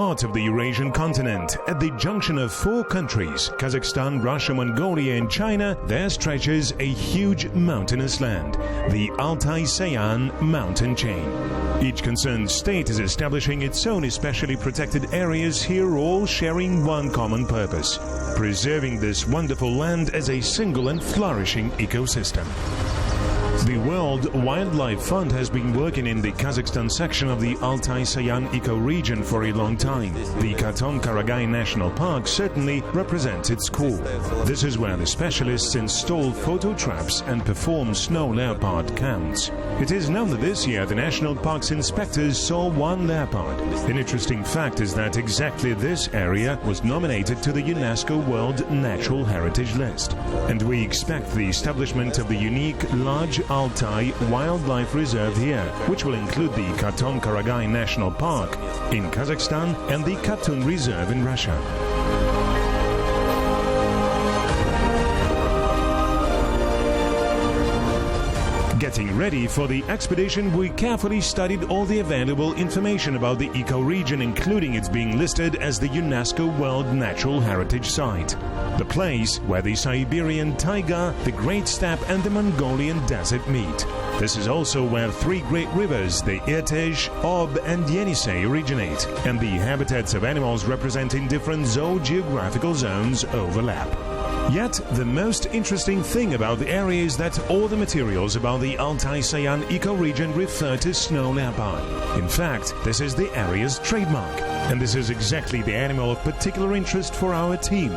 heart of the Eurasian continent, at the junction of four countries, Kazakhstan, Russia, Mongolia and China, there stretches a huge mountainous land, the Altai-Sayan Mountain Chain. Each concerned state is establishing its own especially protected areas here, all sharing one common purpose: preserving this wonderful land as a single and flourishing ecosystem. The World Wildlife Fund has been working in the Kazakhstan section of the Altai-Sayan Ecoregion for a long time. The Kgel National Park certainly represents its core. This is where the specialists install photo traps and perform snow leopard counts. It is known that this year the National Park's inspectors saw one leopard. An interesting fact is that exactly this area was nominated to the UNESCO World Natural Heritage list. And we expect the establishment of the unique large Altai Wildlife Reserve here, which will include the Kgel National Park in Kazakhstan and the Katun Reserve in Russia. Getting ready for the expedition, we carefully studied all the available information about the ecoregion, including its being listed as the UNESCO World Natural Heritage Site. The place where the Siberian taiga, the Great Steppe and the Mongolian desert meet. This is also where three great rivers, the Irtysh, Ob and Yenisei, originate, and the habitats of animals representing different zoogeographical zones overlap. Yet, the most interesting thing about the area is that all the materials about the Altai-Sayan ecoregion refer to snow leopard. In fact, this is the area's trademark, and this is exactly the animal of particular interest for our team,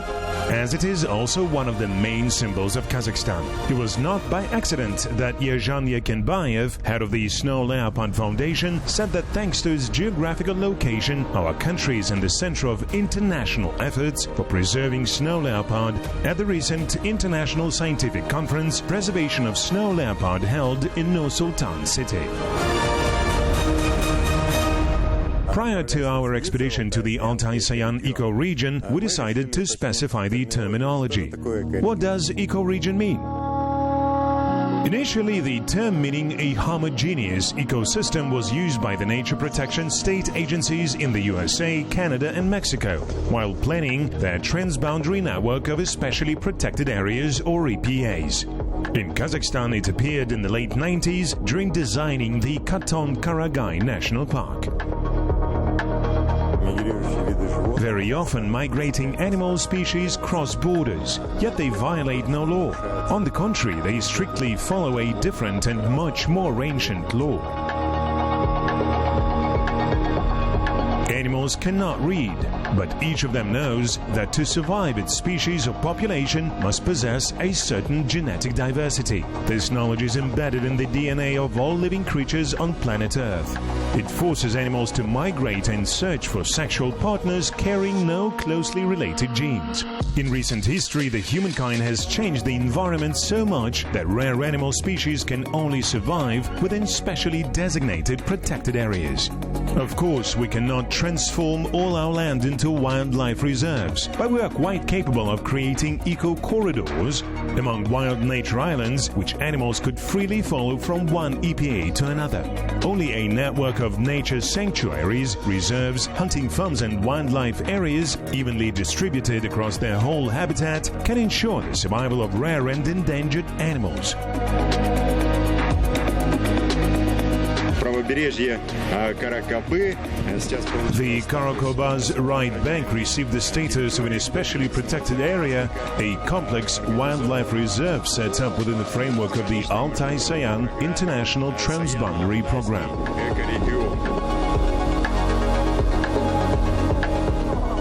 as it is also one of the main symbols of Kazakhstan. It was not by accident that Yenisei, head of the Snow Leopard Foundation, said that thanks to its geographical location, our country is in the center of international efforts for preserving snow leopard at the recent International Scientific Conference Preservation of Snow Leopard held in Nur-Sultan city. Prior to our expedition to the Altai-Sayan ecoregion, we decided to specify the terminology. What does ecoregion mean? Initially, the term meaning a homogeneous ecosystem was used by the nature protection state agencies in the USA, Canada and Mexico, while planning their transboundary network of especially protected areas or EPAs. In Kazakhstan, it appeared in the late 90s during designing the Kgel National Park. Very often, migrating animal species cross borders, yet they violate no law. On the contrary, they strictly follow a different and much more ancient law. Animals cannot read, but each of them knows that to survive, its species or population must possess a certain genetic diversity. This knowledge is embedded in the DNA of all living creatures on planet Earth. It forces animals to migrate and search for sexual partners carrying no closely related genes. In recent history, the humankind has changed the environment so much that rare animal species can only survive within specially designated protected areas. Of course, we cannot transform all our land into wildlife reserves, but we are quite capable of creating eco-corridors among wild nature islands which animals could freely follow from one EPA to another. Only a network of nature sanctuaries, reserves, hunting farms and wildlife areas evenly distributed across their whole habitat can ensure the survival of rare and endangered animals. The Karakoba's right bank received the status of an especially protected area, a complex wildlife reserve set up within the framework of the Altai-Sayan International Transboundary Program.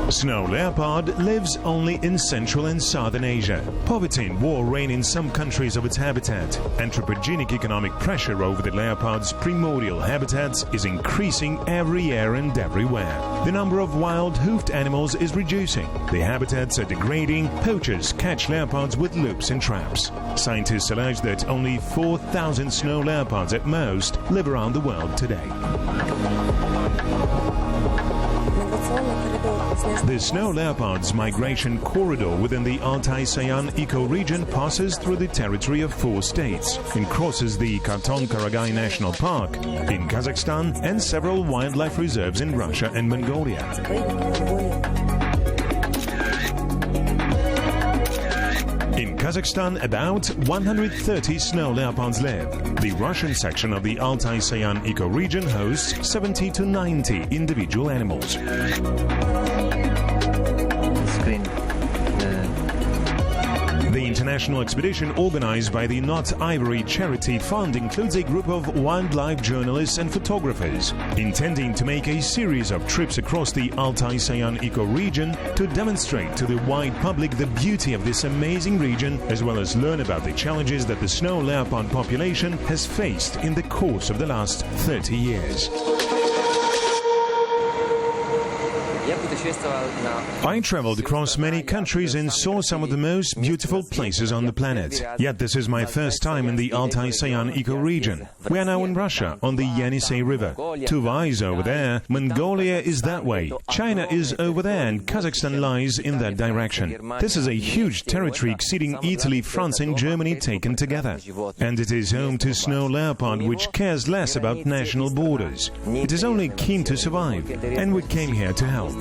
Snow leopard lives only in Central and Southern Asia. Poverty and war reign in some countries of its habitat. Anthropogenic economic pressure over the leopard's primordial habitats is increasing every year and everywhere. The number of wild hoofed animals is reducing. The habitats are degrading. Poachers catch leopards with loops and traps. Scientists allege that only 4,000 snow leopards at most live around the world today. The snow leopard's migration corridor within the Altai-Sayan Ecoregion passes through the territory of 4 states and crosses the Kgel National Park in Kazakhstan and several wildlife reserves in Russia and Mongolia. In Kazakhstan, about 130 snow leopards live. The Russian section of the Altai-Sayan Ecoregion hosts 70 to 90 individual animals. The international expedition organized by the Not Ivory Charity Fund includes a group of wildlife journalists and photographers, intending to make a series of trips across the Altai-Sayan Ecoregion to demonstrate to the wide public the beauty of this amazing region, as well as learn about the challenges that the snow leopard population has faced in the course of the last 30 years. I traveled across many countries and saw some of the most beautiful places on the planet. Yet this is my first time in the Altai-Sayan Ecoregion. We are now in Russia, on the Yenisei River. Tuva is over there, Mongolia is that way, China is over there, and Kazakhstan lies in that direction. This is a huge territory exceeding Italy, France and Germany taken together. And it is home to snow leopard, which cares less about national borders. It is only keen to survive, and we came here to help.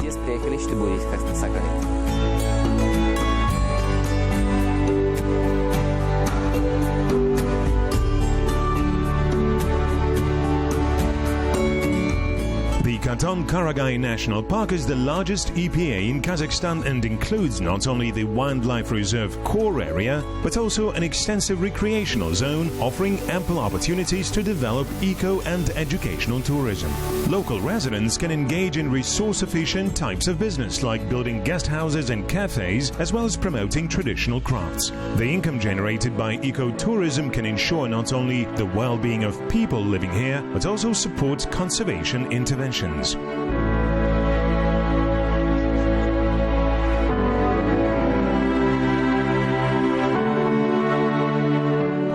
The Kgel National Park is the largest EPA in Kazakhstan and includes not only the wildlife reserve core area, but also an extensive recreational zone offering ample opportunities to develop eco and educational tourism. Local residents can engage in resource-efficient types of business like building guest houses and cafes, as well as promoting traditional crafts. The income generated by ecotourism can ensure not only the well-being of people living here, but also support conservation interventions.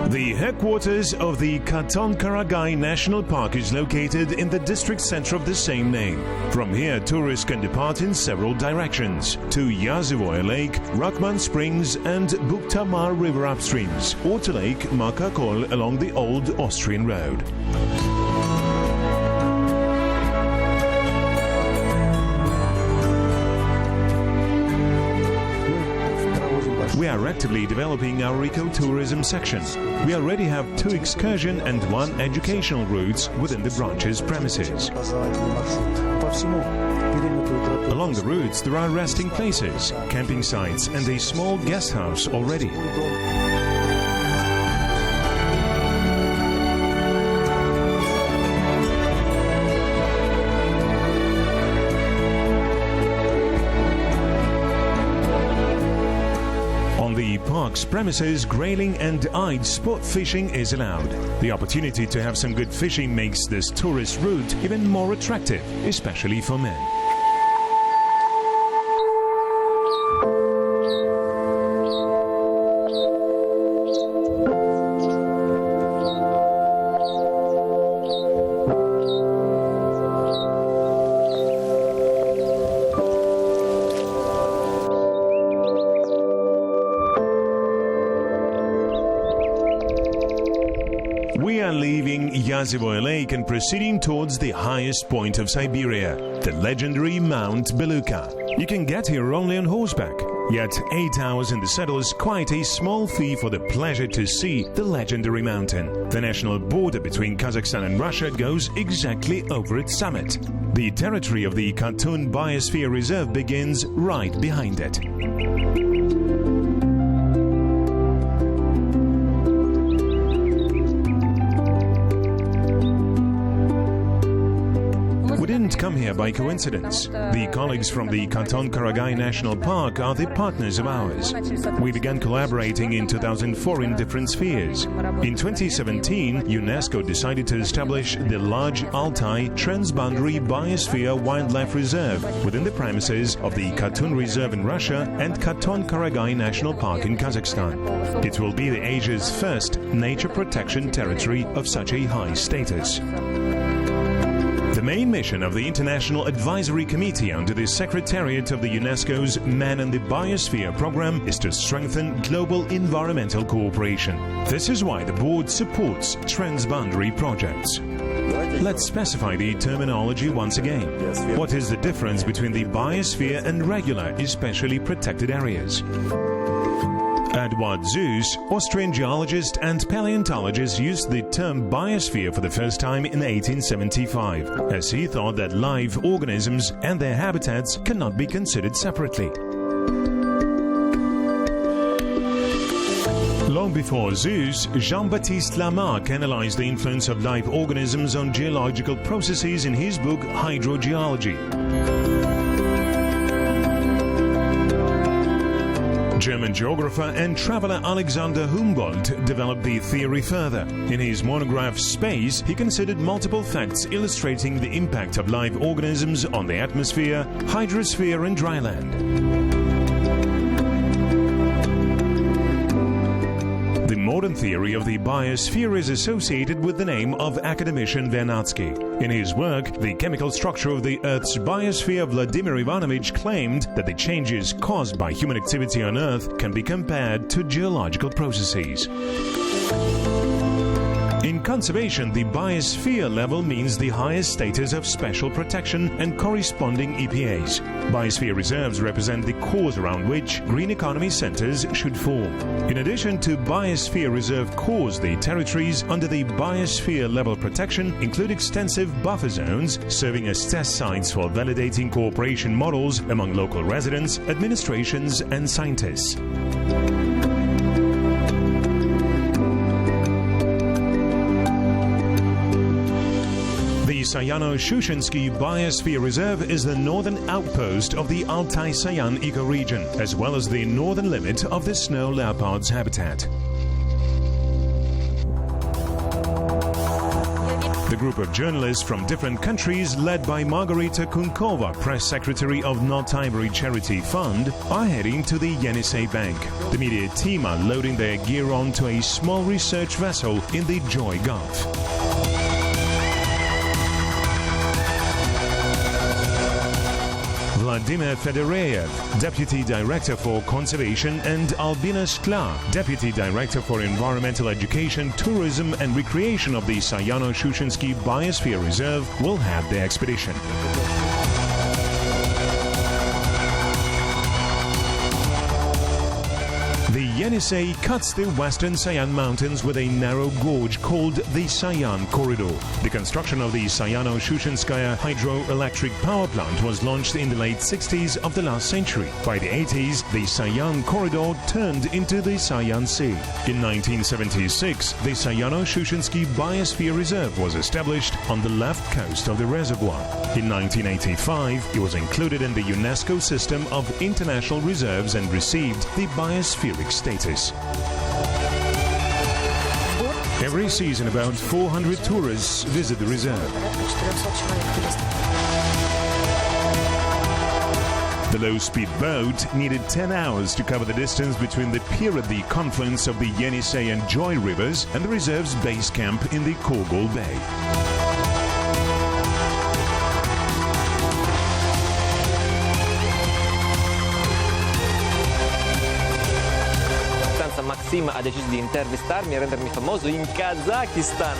The headquarters of the Kgel National Park is located in the district center of the same name. From here, tourists can depart in several directions to Yenisei Lake, Rakhman Springs and Bukhtamar River upstreams, or to Lake Makakol along the old Austrian road. We are actively developing our ecotourism section. We already have 2 excursion and 1 educational routes within the branch's premises. Along the routes there are resting places, camping sites and a small guest house already. On the park's premises, grayling and eyed sport fishing is allowed. The opportunity to have some good fishing makes this tourist route even more attractive, especially for men. We are leaving Yenisei Lake and proceeding towards the highest point of Siberia, the legendary Mount Belukha. You can get here only on horseback, yet 8 hours in the saddle is quite a small fee for the pleasure to see the legendary mountain. The national border between Kazakhstan and Russia goes exactly over its summit. The territory of the Khatun Biosphere Reserve begins right behind it. Come here by coincidence. The colleagues from the Kgel National Park are the partners of ours. We began collaborating in 2004 in different spheres. In 2017, UNESCO decided to establish the large Altai Transboundary Biosphere Wildlife Reserve within the premises of the Khatun Reserve in Russia and Kgel National Park in Kazakhstan. It will be the Asia's first nature protection territory of such a high status. The main mission of the International Advisory Committee under the Secretariat of the UNESCO's Man and the Biosphere program is to strengthen global environmental cooperation. This is why the board supports transboundary projects. Let's specify the terminology once again. What is the difference between the biosphere and regular, especially protected areas? At Wat Zeus, Austrian geologist and paleontologist used the term biosphere for the first time in 1875, as he thought that live organisms and their habitats cannot be considered separately. Long before Zeus, Jean-Baptiste Lamarck analyzed the influence of live organisms on geological processes in his book Hydrogeology. German geographer and traveler Alexander Humboldt developed the theory further. In his monograph Space, he considered multiple facts illustrating the impact of live organisms on the atmosphere, hydrosphere and dryland. The modern theory of the biosphere is associated with the name of academician Vernadsky. In his work, The Chemical Structure of the Earth's Biosphere, Vladimir Ivanovich claimed that the changes caused by human activity on Earth can be compared to geological processes. In conservation, the biosphere level means the highest status of special protection and corresponding EPAs. Biosphere reserves represent the cores around which green economy centers should form. In addition to biosphere reserve cores, the territories under the biosphere level protection include extensive buffer zones serving as test sites for validating cooperation models among local residents, administrations and scientists. The Sayano-Shushansky Biosphere Reserve is the northern outpost of the Altai-Sayan Ecoregion, as well as the northern limit of the snow leopard's habitat. The group of journalists from different countries, led by Margarita Kunkova, press secretary of North Ivory Charity Fund, are heading to the Yenisei Bank. The media team are loading their gear onto a small research vessel in the Joly Gulf. Vladimir Fedoreev, Deputy Director for Conservation, and Albina Sklar, Deputy Director for Environmental Education, Tourism and Recreation of the Sayano-Shushansky Biosphere Reserve, will head the expedition. The Yenisei cuts the western Sayan Mountains with a narrow gorge called the Sayan Corridor. The construction of the Sayano-Shushanskaya hydroelectric power plant was launched in the late 60s of the last century. By the 80s, the Sayan Corridor turned into the Sayan Sea. In 1976, the Sayano-Shushansky Biosphere Reserve was established on the left coast of the reservoir. In 1985, it was included in the UNESCO system of international reserves and received the biospheric status. Every season, about 400 tourists visit the reserve. The low-speed boat needed 10 hours to cover the distance between the pier at the confluence of the Yenisei and Joy rivers and the reserve's base camp in the Kgel Bay. Maxim ha deciso di intervistarmi e rendermi famoso in Kazakhstan.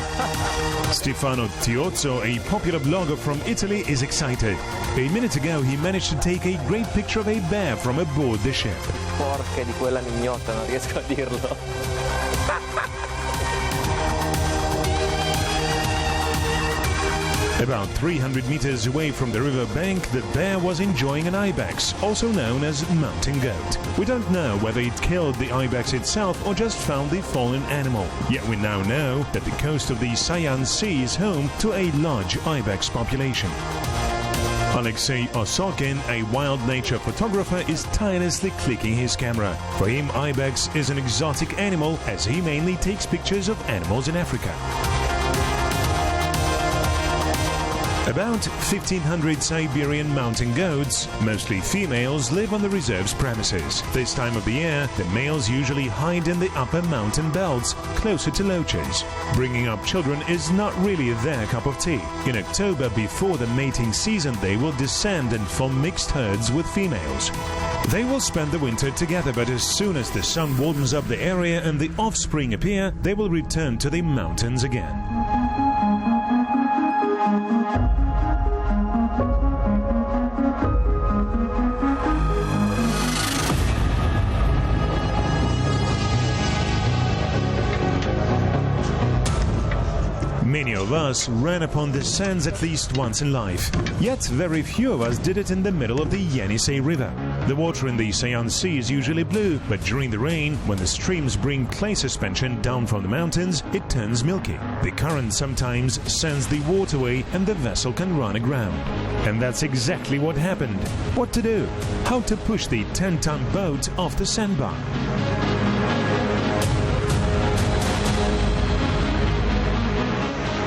Stefano Tiozzo, a popular blogger from Italy, is excited. A minute ago, he managed to take a great picture of a bear from aboard the ship. Porca di quella mignotta, non riesco a dirlo. About 300 meters away from the river bank, the bear was enjoying an ibex, also known as mountain goat. We don't know whether it killed the ibex itself or just found the fallen animal. Yet we now know that the coast of the Sayan Sea is home to a large ibex population. Alexei Osokin, a wild nature photographer, is tirelessly clicking his camera. For him, ibex is an exotic animal, as he mainly takes pictures of animals in Africa. About 1,500 Siberian mountain goats, mostly females, live on the reserve's premises. This time of the year, the males usually hide in the upper mountain belts, closer to loaches. Bringing up children is not really their cup of tea. In October, before the mating season, they will descend and form mixed herds with females. They will spend the winter together, but as soon as the sun warms up the area and the offspring appear, they will return to the mountains again. Many of us ran upon the sands at least once in life, yet very few of us did it in the middle of the Yenisei River. The water in the Sayan Sea is usually blue, but during the rain, when the streams bring clay suspension down from the mountains, it turns milky. The current sometimes sends the water away and the vessel can run aground. And that's exactly what happened. What to do? How to push the 10-ton boat off the sandbar?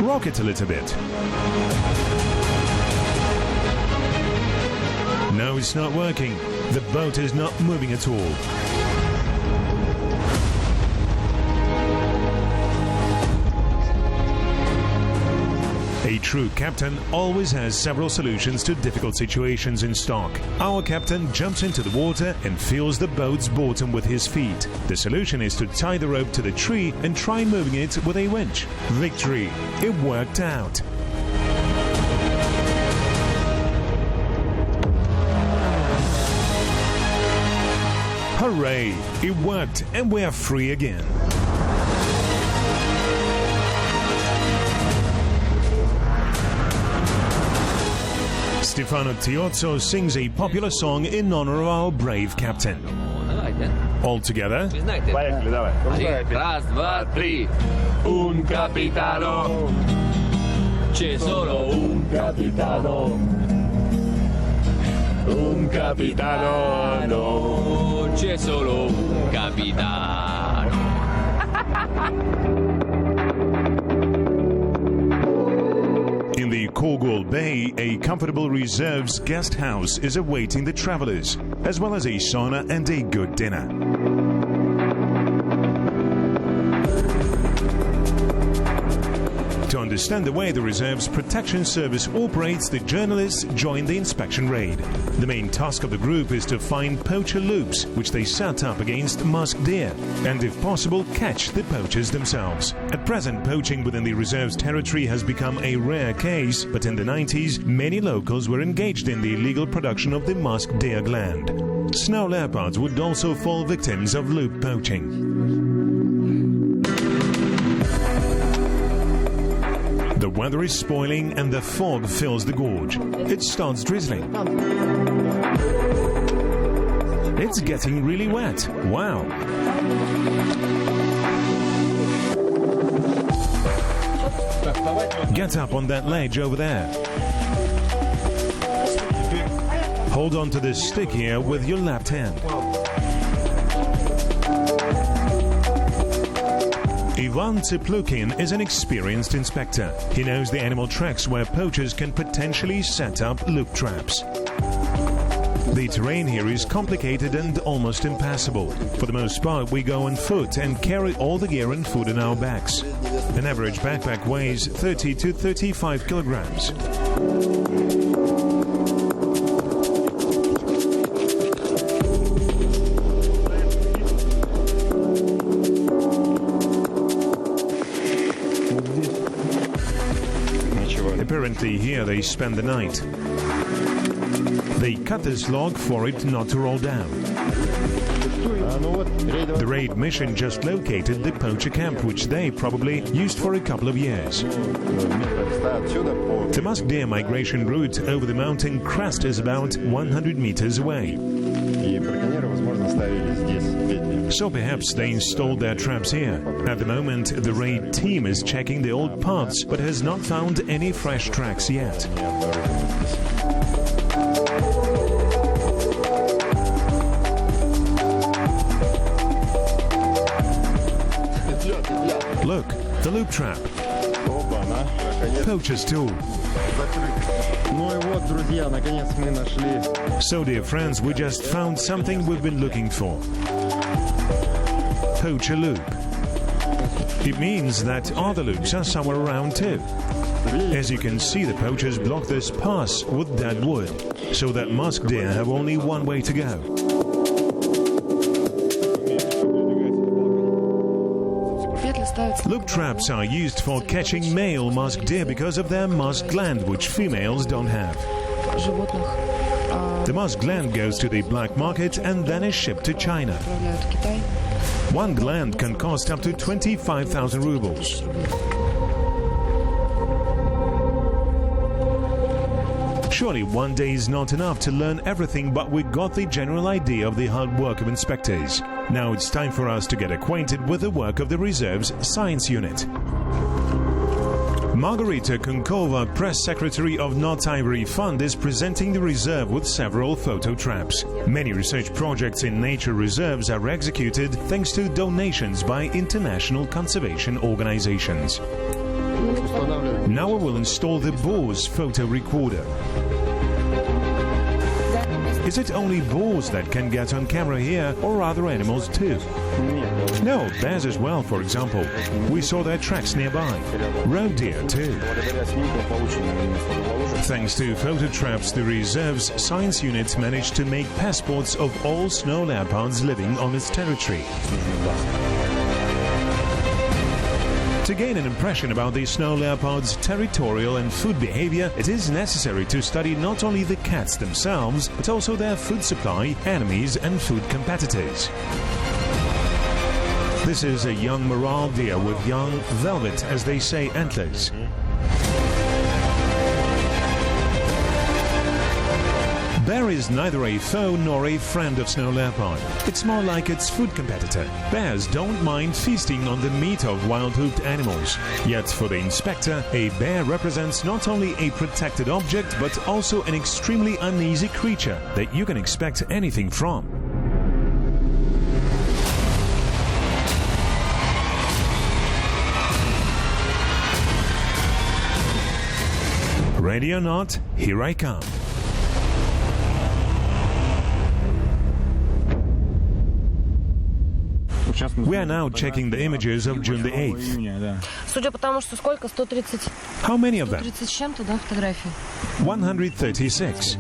Rock it a little bit. No, it's not working. The boat is not moving at all. A true captain always has several solutions to difficult situations in stock. Our captain jumps into the water and feels the boat's bottom with his feet. The solution is to tie the rope to the tree and try moving it with a winch. Victory! It worked out. Hooray! It worked and we are free again. Stefano Tiozzo sings a popular song in honor of our brave captain. All together. Раз, два, три. Un capitano. C'è solo un capitano. Un capitano. C'è solo un capitano. In the Kgel Bay, a comfortable reserve's guest house is awaiting the travelers, as well as a sauna and a good dinner. To understand the way the reserve's protection service operates, the journalists join the inspection raid. The main task of the group is to find poacher loops, which they set up against musk deer, and if possible, catch the poachers themselves. At present, poaching within the reserve's territory has become a rare case, but in the 90s, many locals were engaged in the illegal production of the musk deer gland. Snow leopards would also fall victims of loop poaching. The weather is spoiling and the fog fills the gorge. It starts drizzling. It's getting really wet. Wow! Get up on that ledge over there. Hold on to this stick here with your left hand. Ivan Tsiplukin is an experienced inspector. He knows the animal tracks where poachers can potentially set up loop traps. The terrain here is complicated and almost impassable. For the most part, we go on foot and carry all the gear and food on our backs. An average backpack weighs 30 to 35 kilograms. Apparently here they spend the night. They cut this log for it not to roll down. The raid mission just located the poacher camp, which they probably used for a couple of years. The musk deer migration route over the mountain crest is about 100 meters away. So perhaps they installed their traps here. At the moment, the raid team is checking the old paths, but has not found any fresh tracks yet. Look, the loop trap. Poacher's tool. So, dear friends, we just found something we've been looking for. Poacher loop. It means that other loops are somewhere around too. As you can see, the poachers block this pass with dead wood, so that musk deer have only one way to go. Loop traps are used for catching male musk deer because of their musk gland, which females don't have. The musk gland goes to the black market and then is shipped to China. One gland can cost up to 25,000 rubles. Surely one day is not enough to learn everything, but we got the general idea of the hard work of inspectors. Now it's time for us to get acquainted with the work of the reserve's science unit. Margarita Kunkova, press secretary of Not Ivory Fund, is presenting the reserve with several photo traps. Many research projects in nature reserves are executed thanks to donations by international conservation organizations. Now we will install the boar's photo recorder. Is it only boars that can get on camera here, or other animals too? No, bears as well, for example. We saw their tracks nearby. Roe deer too. Thanks to photo traps, the reserve's science unit managed to make passports of all snow leopards living on its territory. To gain an impression about the snow leopard's territorial and food behavior, it is necessary to study not only the cats themselves, but also their food supply, enemies and food competitors. This is a young morel deer with young velvet, as they say, antlers. Bear is neither a foe nor a friend of snow leopard. It's more like its food competitor. Bears don't mind feasting on the meat of wild-hoofed animals. Yet for the inspector, a bear represents not only a protected object, but also an extremely uneasy creature that you can expect anything from. Ready or not, here I come. We are now checking the images of June the 8th. How many of them? 136.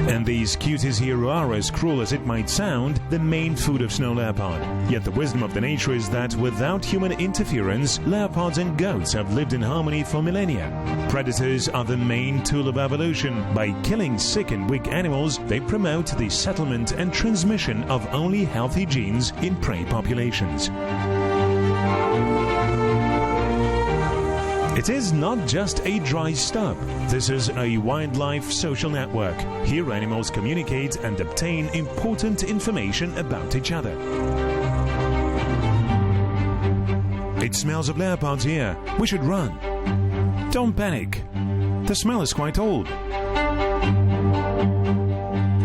And these cuties here are, as cruel as it might sound, the main food of snow leopard. Yet the wisdom of the nature is that without human interference, leopards and goats have lived in harmony for millennia. Predators are the main tool of evolution. By killing sick and weak animals, they promote the settlement and transmission of only healthy genes in prey populations. It is not just a dry stub. This is a wildlife social network. Here animals communicate and obtain important information about each other. It smells of leopards here. We should run. Don't panic. The smell is quite old.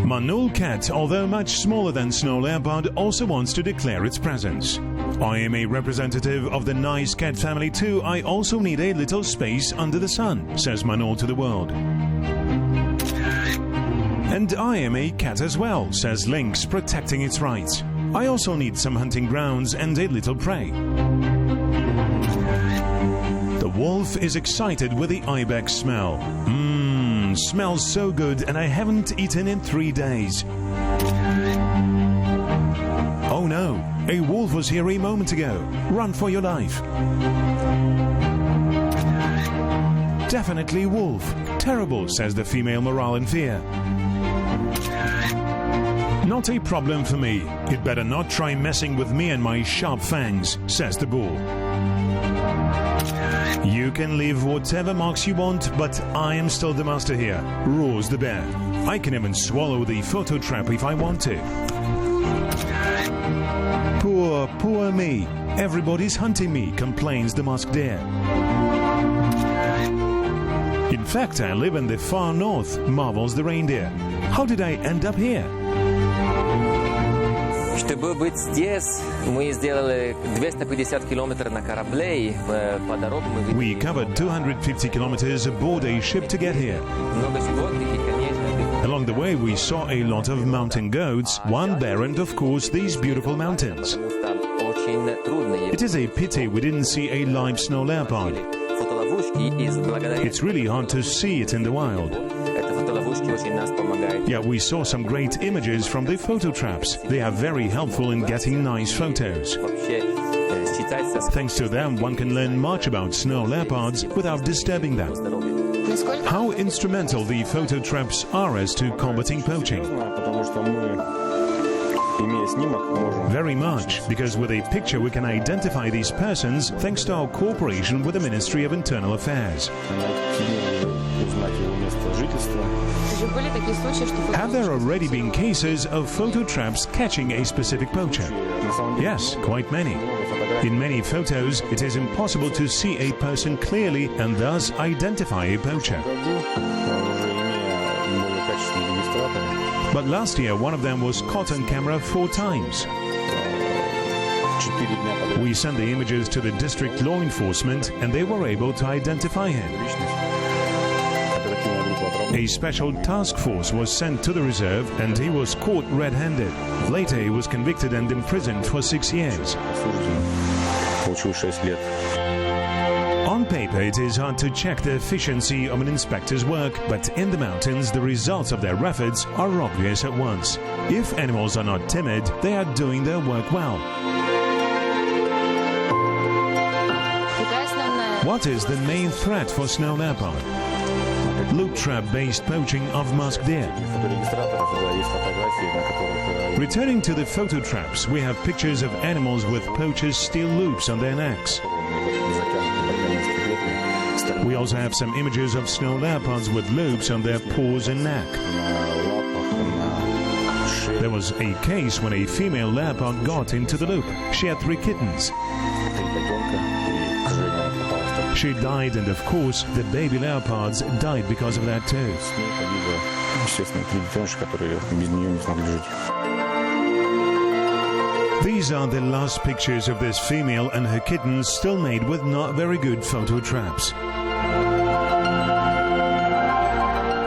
Manul cat, although much smaller than snow leopard, also wants to declare its presence. I am a representative of the nice cat family too. I also need a little space under the sun, says Manul to the world. And I am a cat as well, says Lynx, protecting its rights. I also need some hunting grounds and a little prey. The wolf is excited with the ibex smell. Smells so good, and I haven't eaten in 3 days. Oh no, a wolf was here a moment ago. Run for your life. Definitely wolf. Terrible, says the female morale in fear. Not a problem for me. You'd better not try messing with me and my sharp fangs, says the bull. You can leave whatever marks you want, but I am still the master here, roars the bear. I can even swallow the photo trap if I want to. Poor me. Everybody's hunting me, complains the musk deer. In fact, I live in the far north, marvels the reindeer. How did I end up here? Чтобы быть здесь, мы сделали 250 километров на корабле. По дорогам мы We видели covered 250 kilometers aboard a ship to get here. много животных и, конечно, Along the way, we saw a lot of mountain goats, one bear, and of course these beautiful mountains. потому что очень трудно. It is a pity we didn't see a live snow leopard. Фотоловушки из благодаря It's really hard to see it in the wild. это фотоловушки очень нас помогают. Yeah, we saw some great images from the photo traps. They are very helpful in getting nice photos. Вообще считается Thanks to them, one can learn much about snow leopards without disturbing them. здоровьем. How instrumental the photo traps are as to combating poaching? Потому что мы, имея снимок, можем Very much, because with a picture we can identify these persons thanks to our cooperation with the Ministry of Internal Affairs. узнать его место жительства. Have there already been cases of photo traps catching a specific poacher? На самом деле, Yes, quite many. In many photos, it is impossible to see a person clearly and thus identify a poacher. уже имея более качественные регистраторы, But last year, one of them was caught on camera 4 times. 4 дня подряд We sent the images to the district law enforcement and they were able to identify him. личность. Оперативная группа отработала. A special task force was sent to the reserve and he was caught red-handed. Later, he was convicted and imprisoned for 6 years. Осужден. Получил 6 лет. On paper, it is hard to check the efficiency of an inspector's work, but in the mountains, the results of their efforts are obvious at once. If animals are not timid, they are doing their work well. What is the main threat for snow leopard? Loop trap-based poaching of musk deer. Фоторегистраторов, да, есть фотографии, на которых Returning to the photo traps, we have pictures of animals with poachers' steel loops on their necks. We also have some images of snow leopards with loops on their paws and neck. There was a case when a female leopard got into the loop. She had 3 kittens. She died, and of course, the baby leopards died because of that too. Естественно, 3 детеныша, которые без нее не смогли жить. These are the last pictures of this female and her kittens, still made with not very good photo traps.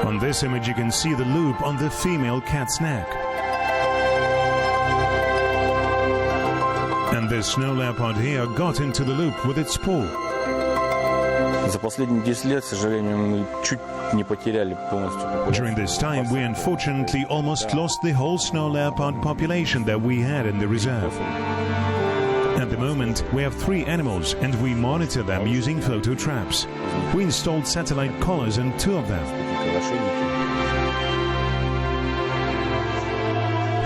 On this image you can see the loop on the female cat's neck. And this snow leopard here got into the loop with its paw. За последние 10 лет, к сожалению, мы чуть не потеряли полностью популяцию. During this time, we unfortunately almost lost the whole snow leopard population that we had in the reserve. At the moment, we have 3 animals and we monitor them using photo traps. We installed satellite collars on 2 of them.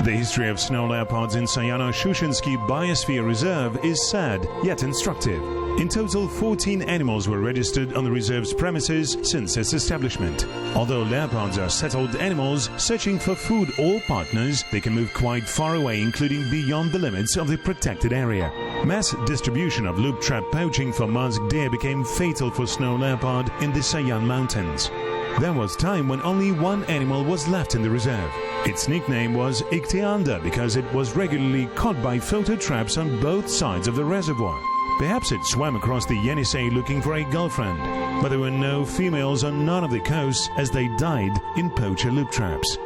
The history of snow leopards in Sayano-Shushinsky Biosphere Reserve is sad, yet instructive. In total, 14 animals were registered on the reserve's premises since its establishment. Although leopards are settled animals, searching for food or partners, they can move quite far away, including beyond the limits of the protected area. Mass distribution of loop trap poaching for musk deer became fatal for snow leopard in the Sayan Mountains. There was time when only 1 animal was left in the reserve. Its nickname was Ichthyander because it was regularly caught by photo traps on both sides of the reservoir. Perhaps it swam across the Yenisei looking for a girlfriend, but there were no females on none of the coasts as they died in poacher loop traps.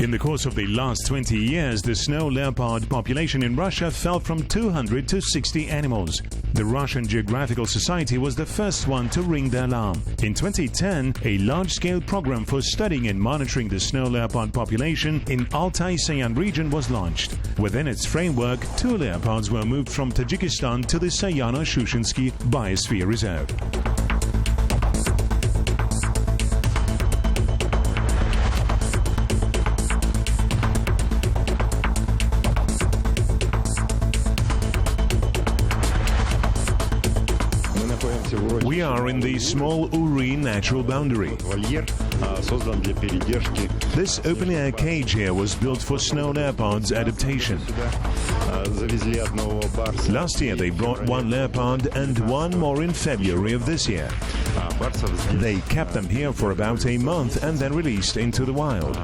In the course of the last 20 years, the snow leopard population in Russia fell from 200 to 60 animals. The Russian Geographical Society was the first one to ring the alarm. In 2010, a large-scale program for studying and monitoring the snow leopard population in Altai-Sayan region was launched. Within its framework, 2 leopards were moved from Tajikistan to the Sayano-Shushinsky Biosphere Reserve. We are in the small Urin natural boundary. This open-air cage here was built for snow leopards adaptation. Last year they brought one leopard and one more in February of this year. They kept them here for about a month and then released into the wild.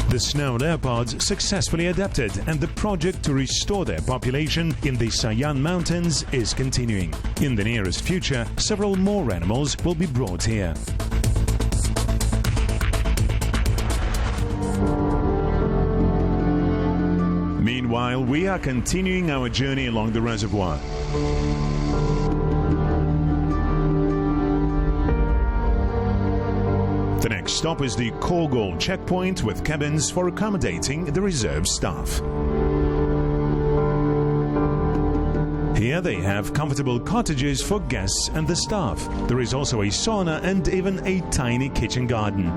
The snow leopards successfully adapted, and the project to restore their population in the Sayan Mountains is continuing. In the nearest future, several more animals will be brought here. Meanwhile, we are continuing our journey along the reservoir. The next stop is the Kgel Checkpoint, with cabins for accommodating the reserve staff. Here they have comfortable cottages for guests and the staff. There is also a sauna and even a tiny kitchen garden.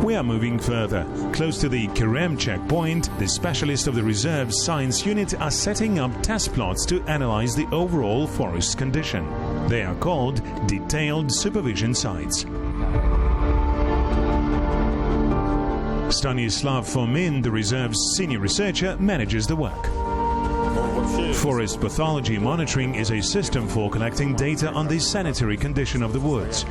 We are moving further. Close to the Kgel Checkpoint, the specialists of the reserve science unit are setting up test plots to analyze the overall forest condition. They are called detailed supervision sites. Stanislav Fomin, the reserve's senior researcher, manages the work. Forest pathology monitoring is a system for collecting data on the sanitary condition of the woods.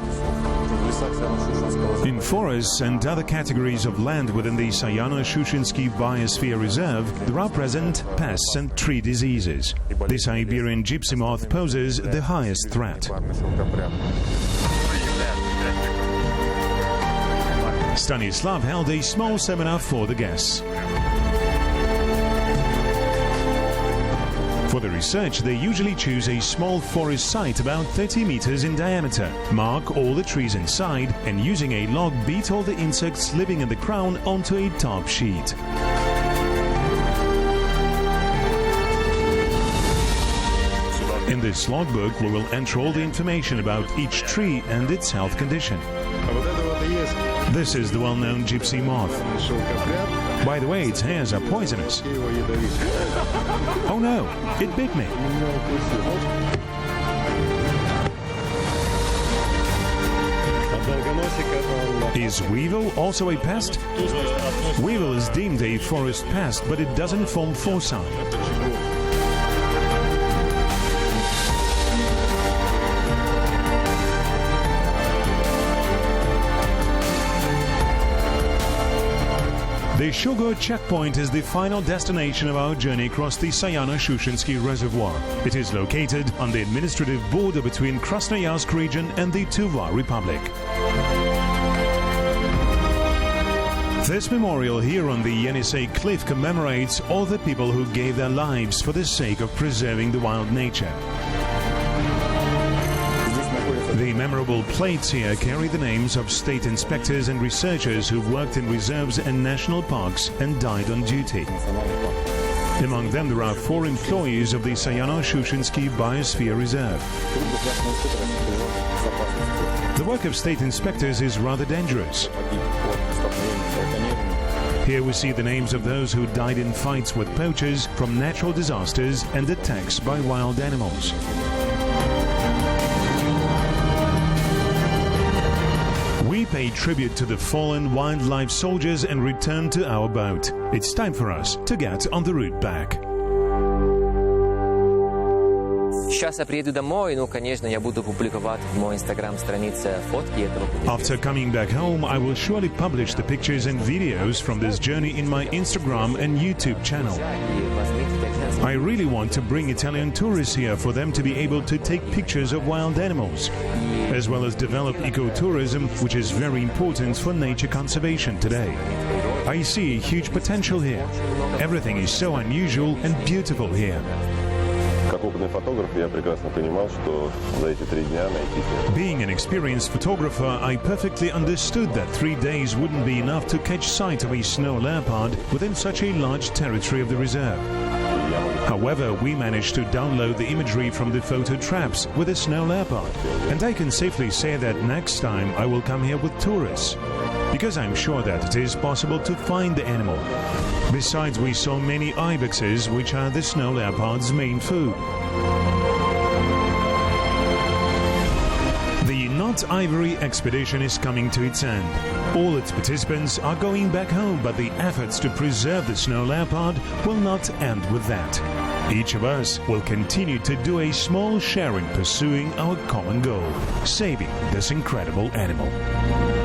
In forests and other categories of land within the Sayano-Shushinsky Biosphere Reserve, there are present pests and tree diseases. The Siberian Gypsy Moth poses the highest threat. Stanislav held a small seminar for the guests. For the research, they usually choose a small forest site about 30 meters in diameter, mark all the trees inside, and using a log beat all the insects living in the crown onto a top sheet. In this logbook, we will enter all the information about each tree and its health condition. This is the well-known Gypsy Moth. By the way, its hairs are poisonous. Oh no, it bit me. Is weevil also a pest? Weevil is deemed a forest pest, but it doesn't form foci. The Kgel Checkpoint is the final destination of our journey across the Sayano-Shushinsky Reservoir. It is located on the administrative border between Krasnoyarsk region and the Tuva Republic. This memorial here on the Yenisei cliff commemorates all the people who gave their lives for the sake of preserving the wild nature. The memorable plates here carry the names of state inspectors and researchers who worked in reserves and national parks and died on duty. Among them, there are 4 employees of the Sayano-Shushinsky Biosphere Reserve. The work of state inspectors is rather dangerous. Here we see the names of those who died in fights with poachers, from natural disasters and attacks by wild animals. We pay tribute to the fallen wildlife soldiers and return to our boat. It's time for us to get on the route back. Сейчас я приеду домой, ну, конечно, я буду публиковать в моей инстаграм-странице фотки этого путешествия. After coming back home, I will surely publish the pictures and videos from this journey in my Instagram and YouTube channel. I really want to bring Italian tourists here for them to be able to take pictures of wild animals, as well as develop ecotourism, which is very important for nature conservation today. I see a huge potential here. Everything is so unusual and beautiful here. Being an experienced photographer, I perfectly understood that 3 days wouldn't be enough to catch sight of a snow leopard within such a large territory of the reserve. However, we managed to download the imagery from the photo traps with a snow leopard, and I can safely say that next time I will come here with tourists, because I'm sure that it is possible to find the animal. Besides, we saw many ibexes, which are the snow leopard's main food. Mount Ivory expedition is coming to its end. All its participants are going back home, but the efforts to preserve the snow leopard will not end with that. Each of us will continue to do a small share in pursuing our common goal, saving this incredible animal.